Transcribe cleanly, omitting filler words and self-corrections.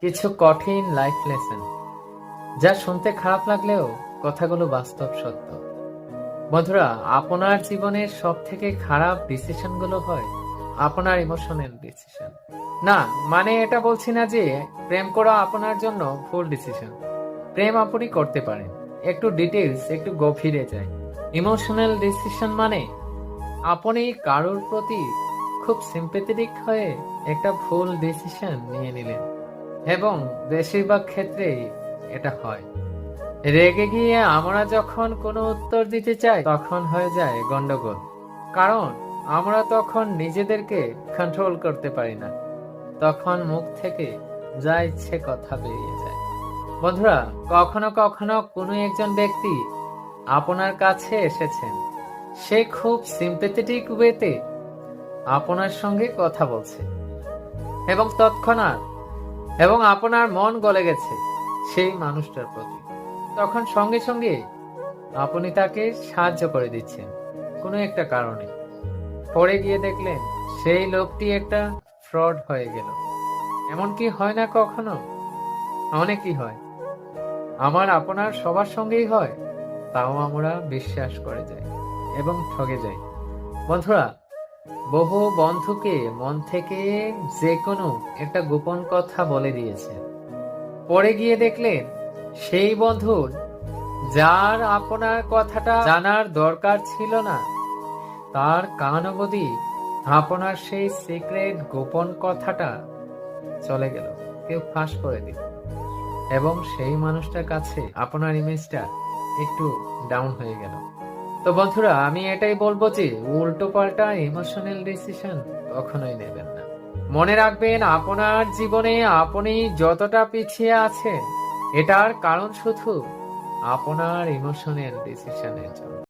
কিছু কঠিন life lesson, যা শুনতে খারাপ লাগলেও কথাগুলো বাস্তব সত্য। বন্ধুরা, আপনার জীবনের সব থেকে খারাপ ডিসিশন গুলো হয় আপনার ইমোশনাল ডিসিশন। না, মানে এটা বলছি না যে প্রেম করা আপনার জন্য ভুল ডিসিশন। প্রেম আপনি করতে পারেন, একটু ডিটেলস একটু গভীরে যায়। ইমোশনাল ডিসিশন মানে আপনি কারোর প্রতি খুব সিম্পেথেটিক হয়ে একটা ভুল ডিসিশন নিয়ে নিলেন, এবং বেশিরভাগ ক্ষেত্রেই এটা হয়। রেগে গিয়ে আমরা যখন কোনো উত্তর দিতে চাই তখন হয়ে যায় গন্ডগোল, কারণ আমরা তখন নিজেদেরকে কন্ট্রোল করতে পারি না। তখন মুখ থেকে যা ইচ্ছে কথা বেরিয়ে যায়। বন্ধুরা, কখনো কখনো কোনো একজন ব্যক্তি আপনার কাছে এসেছেন, সে খুব সিম্পেথেটিক ওয়েতে আপনার সঙ্গে কথা বলছে এবং তৎক্ষণাৎ এবং আপনার মন গলে গেছে সেই মানুষটার প্রতি। তখন সঙ্গে সঙ্গে আপনি তাকে সাহায্য করে দিচ্ছেন কোনো একটা কারণে। পরে গিয়ে দেখলেন সেই লোকটি একটা ফ্রড হয়ে গেল। এমন কি হয় না কখনো? অনেকই হয়, আমার আপনার সবার সঙ্গেই হয়। তাও আমরা বিশ্বাস করে যাই এবং ঠকে যাই। বন্ধুরা, বহু বন্ধুকে মন থেকে যে কোনো একটা গোপন কথা বলে দিয়েছে। পরে গিয়ে দেখলেন সেই বন্ধুর, যার আপনার কথাটা জানার দরকার ছিল না, তার কান অবধি আপনার সেই সিক্রেট গোপন কথাটা চলে গেল, কেউ ফাঁস করে দিল, এবং সেই মানুষটার কাছে আপনার ইমেজটা একটু ডাউন হয়ে গেল। তো বন্ধুরা, আমি এটাই বলবো যে উল্টো পাল্টা ইমোশনাল ডিসিশন কখনোই নেবেন না। মনে রাখবেন, আপনার জীবনে আপনি যতটা পিছিয়ে আছেন, এটার কারণ শুধু আপনার ইমোশনাল ডিসিশনের জন্য।